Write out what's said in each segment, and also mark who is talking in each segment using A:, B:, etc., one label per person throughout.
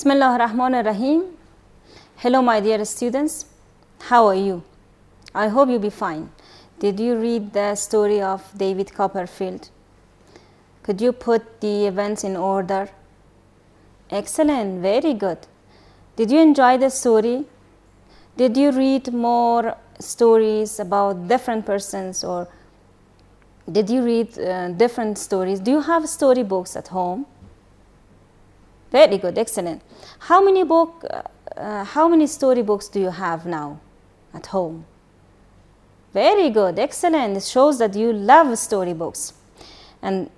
A: Bismillah ar-Rahman ar-Rahim. Hello my dear students, how are you? I hope you'll be fine. Did you read the story of David Copperfield? Could you put the events in order? Excellent, very good. Did you enjoy the story? Did you read more stories about different persons, or did you read different stories? Do you have storybooks at home? Very good, excellent. How many storybooks do you have now at home? Very good, excellent. It shows that you love storybooks and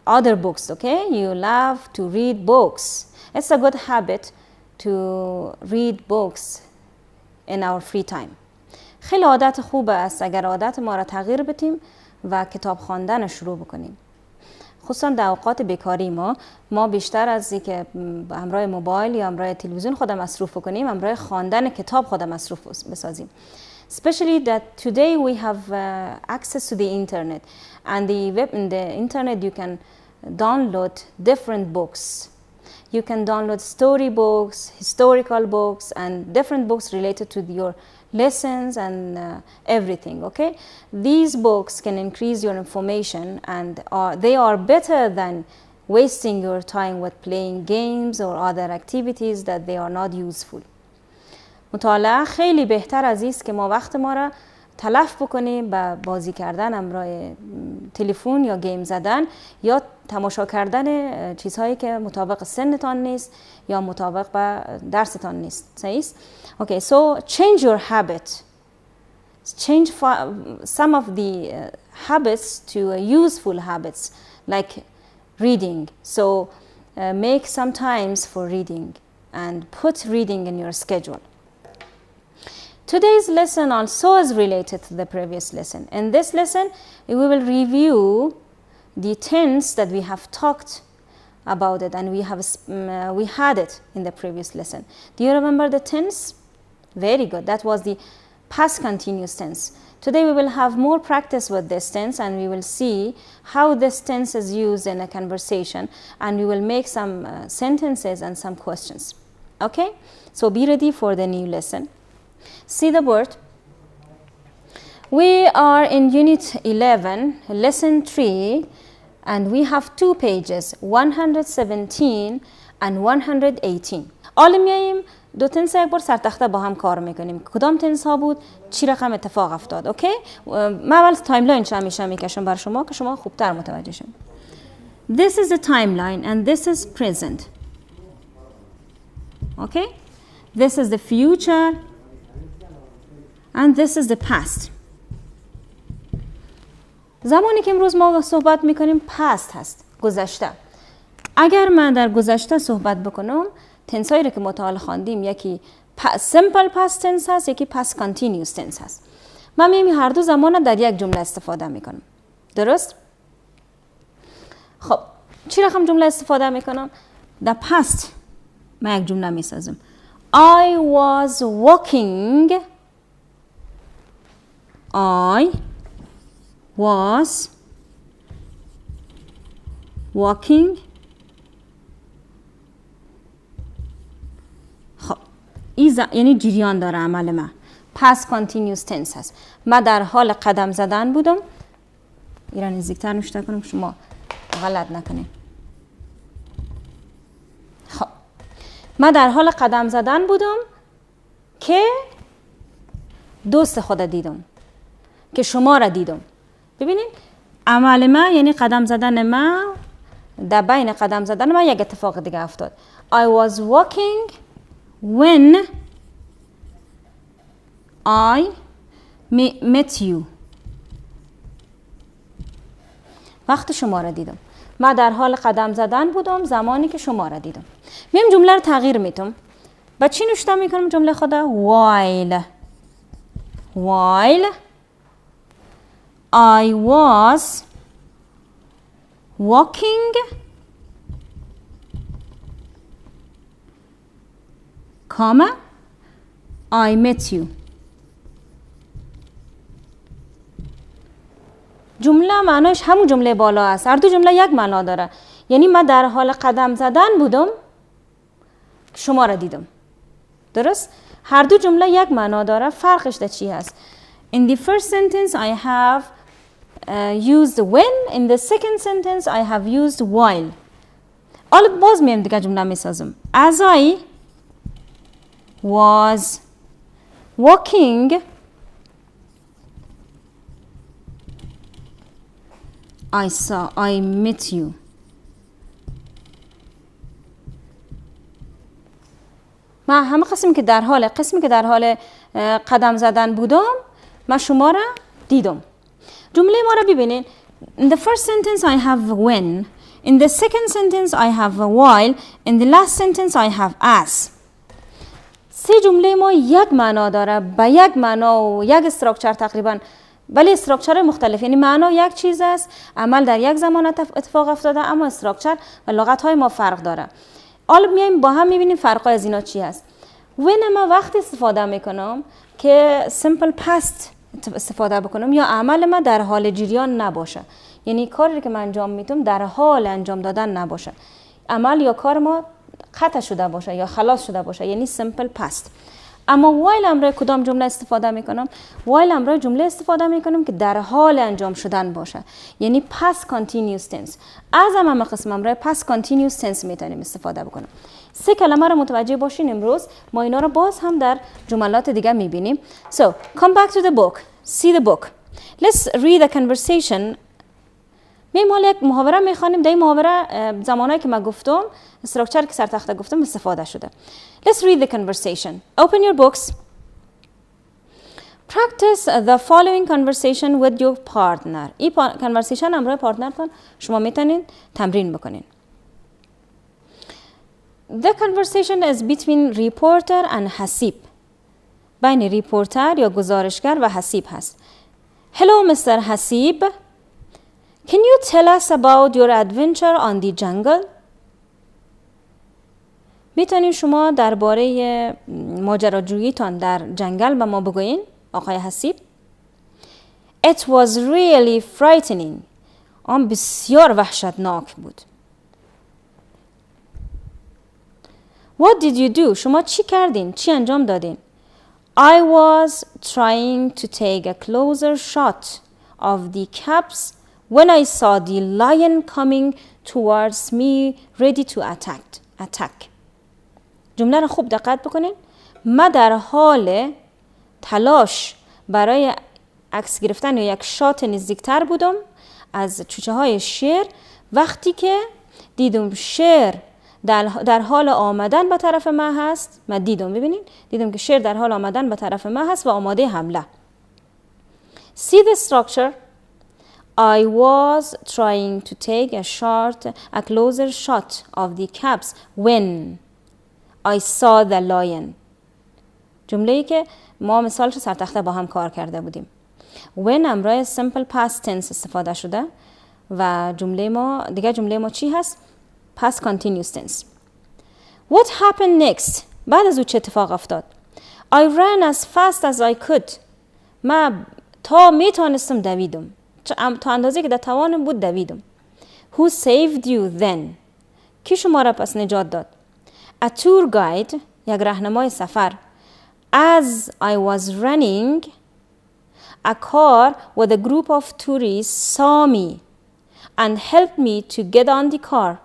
A: other books, okay? You love to read books. It's a good habit to read books in our free time. خیلی عادت خوبه است اگر عادت ما را تغییر بدیم و کتاب خواندن شروع بکنیم. خصوصا در اوقات بیکاری ما بیشتر از اینکه همراه موبایل یا همراه تلویزیون خود مصروف بکنیم، همراه خواندن کتاب خود مصروف بسازیم. Especially that today we have access to the internet, and in the internet you can download different books. You can download story books, historical books, and different books related to your lessons and everything, okay? These books can increase your information, and they are better than wasting your time with playing games or other activities that they are not useful. مطالعه خیلی بهتر از است که ما وقت ما را تلف بکنیم با بازی کردن همراه تلفن یا گیم زدن یا تماشا کردن چیزهایی که مطابق سنتان نیست یا مطابق با درستان نیست. صحیح است؟ Okay, so change your habit. Change some of the habits to useful habits like reading. So make some times for reading and put reading in your schedule. Today's lesson also is related to the previous lesson. In this lesson, we will review the tense that we have talked about it, and we had it in the previous lesson. Do you remember the tense? Very good. That was the past continuous tense. Today we will have more practice with this tense, and we will see how this tense is used in a conversation, and we will make some sentences and some questions. Okay? So be ready for the new lesson. See the word. We are in Unit 11, Lesson 3, and we have 2 pages, 117 and 118. حالا میاییم دو تنس یک بار سر تخته با هم کار میکنیم. کدام تنس ها بود؟ چی رقم اتفاق افتاد؟ اوکی؟ من اول تایملاینش هم میکشم برای شما که شما خوبتر متوجه شید. This is the timeline and this is present. Okay? This is the future and this is the past. زمانی که امروز ما صحبت میکنیم past هست، گذشته. اگر من در گذشته صحبت بکنم، تنسایی رو که مطالعه خواندیم یکی simple past tense هست، یکی past continuous tense هست. من میگم هر دو زمان در یک جمله استفاده میکنم. درست؟ خب چی رقم جمله استفاده میکنم؟ در past من یک جمله میسازم. I was walking. I was walking. خب یعنی جریان داره عمل ما. past continuous tense هست. من در حال قدم زدن بودم. ایران نزدیکتر نشته کنم شما غلط نکنید. خب من در حال قدم زدن بودم که دوست خود دیدم، که شما را دیدم. ببینید عمل ما یعنی قدم زدن ما، در بین قدم زدن ما یک اتفاق دیگه افتاد. I was walking when I met you. وقت شما را دیدم. من در حال قدم زدن بودم زمانی که شما را دیدم. میم جمله رو تغییر میتم. با چی نوشته میکنم جمله خدا؟ while I was walking comma I met you. جمله معناش همون جمله بالا است. هر دو جمله یک معنا داره. یعنی من در حال قدم زدن بودم شما را دیدم. درست؟ هر دو جمله یک معنا داره. فرقش در چی هست؟ In the first sentence I have used when. In the second sentence I have used while. حالا باز میم دیگه جمله میسازم. As I was walking I met you. من همه قسمی که در حال قدم زدن بودم من شما را دیدم. جمله ما را ببینید. In the first sentence I have when. In the second sentence I have while. In the last sentence I have as. سه جمله ما یک معنا داره، با یک معنا و یک استراکچر تقریبا، ولی استراکچر مختلف. یعنی معنا یک چیز است، عمل در یک زمان اتفاق افتاده، اما استراکچر و لغت های ما فرق داره. حالا میایم با هم میبینیم فرقای از اینا چی هست. when ما وقت استفاده میکنم که simple past استفاده بکنم یا عمل ما در حال جریان نباشه، یعنی کاری که من انجام میدم در حال انجام دادن نباشه، عمل یا کار ما قطع شده باشه یا خلاص شده باشه، یعنی simple past. اما while امروز کدام جمله استفاده میکنم؟ while امروز جمله استفاده میکنم که در حال انجام شدن باشه، یعنی past continuous tense. از همه قسم امروز past continuous tense میتونیم استفاده بکنم. سه کلمه رو متوجه باشین. امروز ما اینا رو باز هم در جملات دیگه میبینیم. So come back to the book. See the book. Let's read a conversation. مال یک محاوره میخوانیم. در این محاوره زمانایی که من گفتم استراکچر که سر تخته گفتم استفاده شده. Let's read the conversation. Open your books. Practice the following conversation with your partner. این conversation همراه پارتنرتون شما میتونید تمرین بکنین. The conversation is between reporter and حسیب. بین ریپورتر یا گزارشگر و حسیب هست. Hello Mr. حسیب. Can you tell us about your adventure on the jungle? میتونید شما درباره ماجراجوییتان در جنگل به ما بگوین آقای حسیب؟ It was really frightening. آن بسیار وحشتناک بود. What did you do? شما چی کردین؟ چی انجام دادین؟ I was trying to take a closer shot of the caps when I saw the lion coming towards me ready to attack. جمله را خوب دقت بکنین. من در حال تلاش برای عکس گرفتن یا یک شات نزدیکتر بودم از چوچه های شیر وقتی که دیدم شیر در حال آمدن به طرف من هست. من دیدم که شیر در حال آمدن به طرف من هست و آماده حمله. See the structure. I was trying to take a closer shot of the caps when I saw the lion. جمله‌ای که ما مثالش سر تخته با هم کار کرده بودیم. when امرای simple past tense استفاده شده و جمله ما چی هست؟ past continuous tense. What happened next? بعد از او چه اتفاق افتاد؟ I ran as fast as I could. من تا میتونستم دویدم. تا اندازه که در توانم بود دویدم. Who saved you then? کی شما را پس نجات داد؟ A tour guide, یک راهنمای سفر. As I was running, a car with a group of tourists saw me and helped me to get on the car.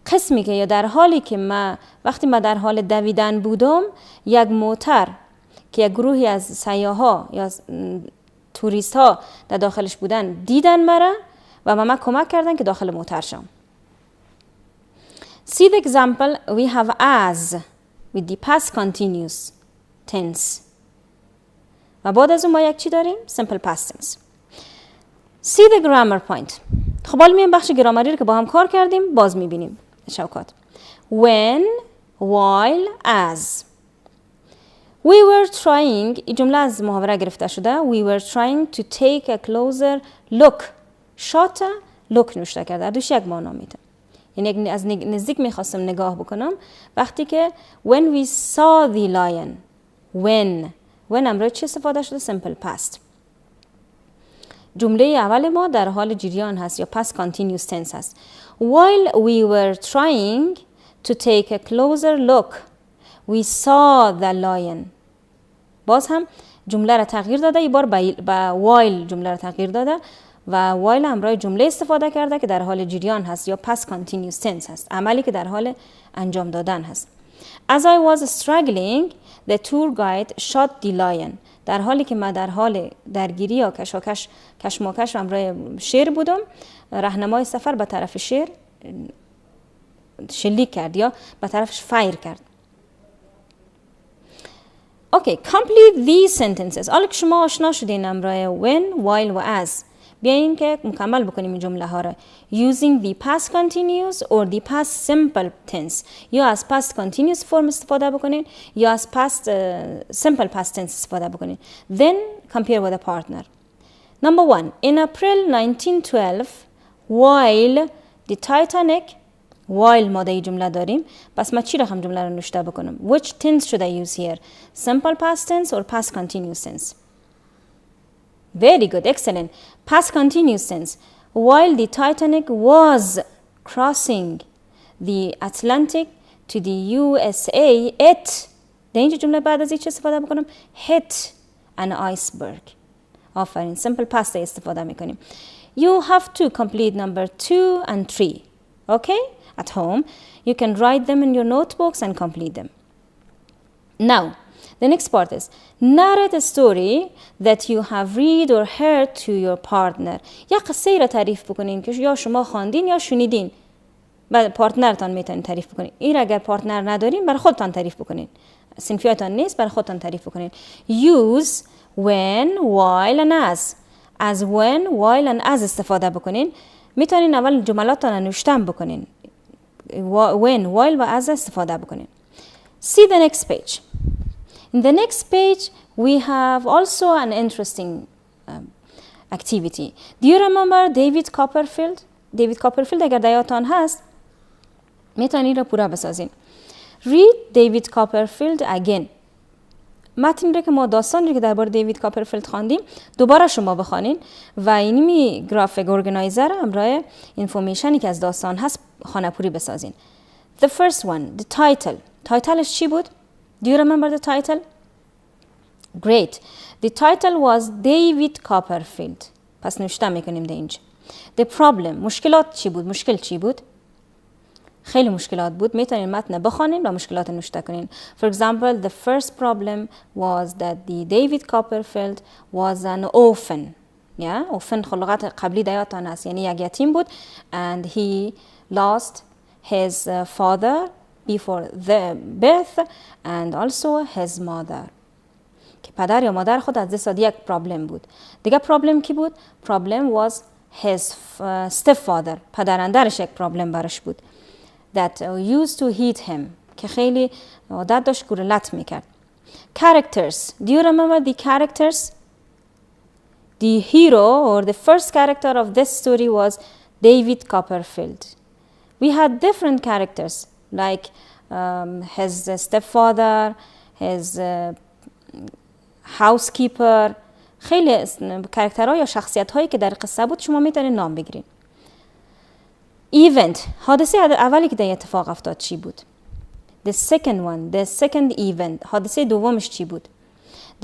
A: قسمی که یا در حالی که وقتی من در حال دویدن بودم یک موتر که یک گروهی از سیاحا یا توریست ها در داخلش بودن دیدن مرا و من کمک کردن که داخل موتر شم. See the example. We have as with the past continuous tense. و بعد از اون ما یک چی داریم؟ simple past tense. See the grammar point. خب حالا میایم بخش گرامری رو که با هم کار کردیم باز میبینیم. شوکات. When, while, as. We were trying. این جمله از محاوره گرفته شده. We were trying to take a closer look. shot look نوشته کرده. در دوش یک معنا میده. یعنی از نزدیک میخواستم نگاه بکنم وقتی که when we saw the lion. when امروز چی استفاده شده؟ simple past. جمله اول ما در حال جریان هست یا past continuous tense هست. While we were trying to take a closer look. We saw the lion. باز هم جمله را تغییر داده، این بار با while جمله را تغییر داده و while همراه جمله استفاده کرده که در حال جریان هست یا past continuous tense هست، عملی که در حال انجام دادن هست. As I was struggling, the tour guide shot the lion. در حالی که من در حال درگیری یا کشمکش همراه شیر بودم، راهنمای سفر به طرف شیر شلیک کرد یا به طرفش فایر کرد. Okay, complete these sentences. حالا که شما آشنا شدین همراه when, while و as، بیاییم که مکمل بکنیم این جمله ها را. Using the past continuous or the past simple tense. یا از past continuous form استفاده بکنین یا از past simple past tense استفاده بکنین. Then compare with a partner. Number 1. In April 1912, while the Titanic، while ما در جمله داریم، پس ما چی رقم جمله رو نوشته بکنم؟ Which tense should I use here? Simple past tense or past continuous tense? Very good, excellent. Past continuous tense. While the Titanic was crossing the Atlantic to the USA, it، در اینجا جمله بعد از این چه استفاده بکنم؟ hit an iceberg. آفرین، simple past استفاده میکنیم. You have to complete number 2 and 3. Okay? At home, you can write them in your notebooks and complete them. Now, the next part is narrate a story that you have read or heard to your partner. یا قصه را تعریف بکنین که یا شما خواندین یا شنیدین. بعد پارتنرتان میتونین تعریف بکنین. این اگر پارتنر ندارین برای خودتان تعریف بکنین. صنفیاتان نیست برای خودتان تعریف بکنین. Use when, while and as. As when, while and as استفاده بکنین. میتونین اول جملاتان را نوشتن بکنین. When, while و as استفاده بکنین. See the next page. In the next page, we have also an interesting activity. Do you remember David Copperfield? David Copperfield اگر دیاتان هست میتونین را پورا بسازین. Read David Copperfield again. متن رو که ما داستان رو که درباره دیوید کاپرفیلد خواندیم دوباره شما بخوانین و اینمی گرافیک ارگانایزر همراه اینفورمیشنی که از داستان هست خانه‌پوری بسازین. The first one, the title. تایتلش چی بود? Do you remember the title? Great. The title was David Copperfield. پس نوشته میکنیم در اینجا. The problem. مشکلات چی بود؟ مشکل چی بود؟ خیلی مشکلات بود. میتونین متن بخوانین و مشکلات نوشته کنین. For example, the first problem was that the David Copperfield was an orphan. Yeah, orphan خلقات قبلی دیاتان هست. یعنی یک یتیم بود and he lost his father before the birth and also his mother. که پدر یا مادر خود از دست داد. یک پرابلم بود. دیگه پرابلم کی بود؟ پرابلم was his stepfather. پدراندرش یک پرابلم برش بود. That used to hit him. که خیلی عادت داشت گورلت میکرد. Characters. Do you remember the characters? The hero or the first character of this story was David Copperfield. We had different characters like his stepfather, his housekeeper. خیلی کاراکترها یا شخصیت هایی که در قصه بود شما میتونید نام بگیرید. Event. حادثه اولی که در اتفاق افتاد چی بود؟ The second event. حادثه دومش چی بود؟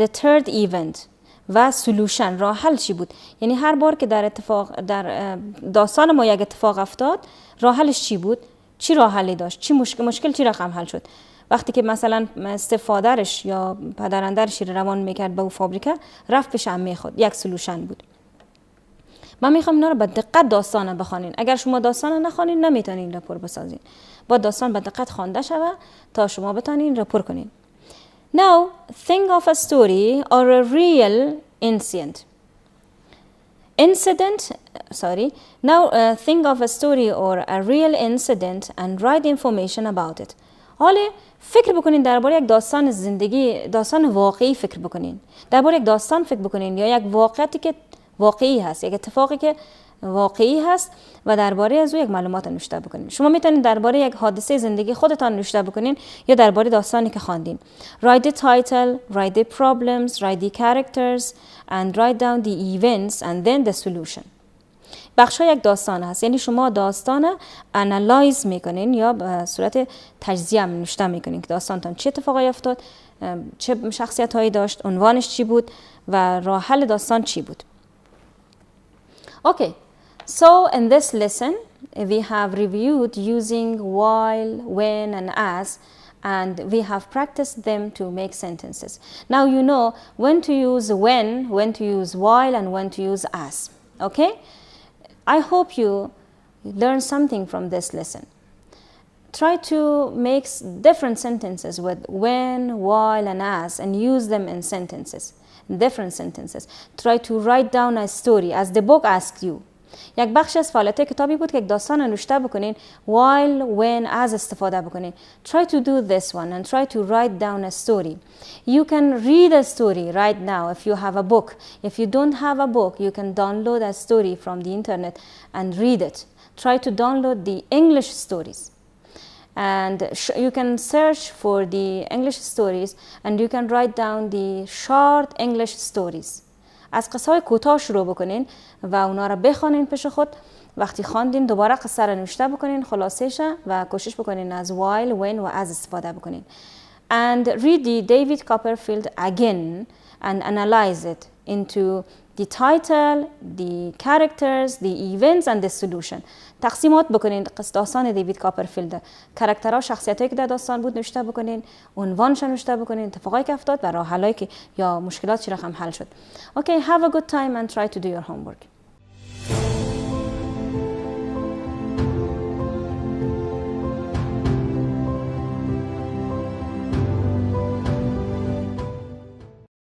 A: The third event. و solution. راه حل چی بود؟ یعنی هر بار که در داستان ما یک اتفاق افتاد راه حلش چی بود؟ چی راه حلی داشت؟ چی مشکل چی رقم حل شد؟ وقتی که مثلا استفادرش یا پدراندرش روان میکرد به اون فابریکه رفت پیش عمه خود. یک سولوشن بود. من میخوام اینا رو به دقت داستان بخونین. اگر شما داستان نخونین نمیتونین رپور بسازین. با داستان به دقت خوانده شوه تا شما بتونین رپور کنین. Now think of a story or a real incident. Now think of a story or a real incident and write information about it. حالا فکر بکنین درباره یک داستان زندگی، داستان واقعی فکر بکنین. درباره یک داستان فکر بکنین یا یک واقعیتی که واقعی هست، یک اتفاقی که واقعی هست و درباره از او یک معلومات نوشته بکنین. شما میتونید درباره یک حادثه زندگی خودتان نوشته بکنین یا درباره داستانی که خواندین. Write the title, write the problems, write the characters and write down the events and then the solution. بخش ها یک داستان هست، یعنی شما داستان انالایز میکنین یا به صورت تجزیه نوشته میکنین که داستانتان چه اتفاقی افتاد، چه شخصیت هایی داشت، عنوانش چی بود و راه حل داستان چی بود. Okay, so in this lesson we have reviewed using while, when and as, and we have practiced them to make sentences. Now you know when to use when to use while, and when to use as. Okay? I hope you learn something from this lesson. Try to make different sentences with when, while and as, and use them in sentences, different sentences. Try to write down a story as the book asks you. یک بخش از فعالیت کتابی بود که یک داستان رو نوشته بکنین while, when, as استفاده بکنین. Try to do this one and try to write down a story. You can read a story right now if you have a book. If you don't have a book, you can download a story from the internet and read it. Try to download the English stories. And you can search for the English stories and you can write down the short English stories. از قصه های کوتاه شروع بکنین و اونا را بخوانین پیش خود. وقتی خواندین دوباره قصه را نوشته بکنین، خلاصه‌اش و کوشش بکنین از while, when و as استفاده بکنین. And read the David Copperfield again and analyze it into the title, the characters, the events and the solution. تقسیمات بکنین داستان دیوید کاپرفیلد، کاراکترها، شخصیتایی که در داستان بود نوشته بکنین، عنوانش نوشته بکنین، اتفاقایی که افتاد و راه حلایی که یا مشکلات چی رقم حل شد. Okay, have a good time and try to do your homework.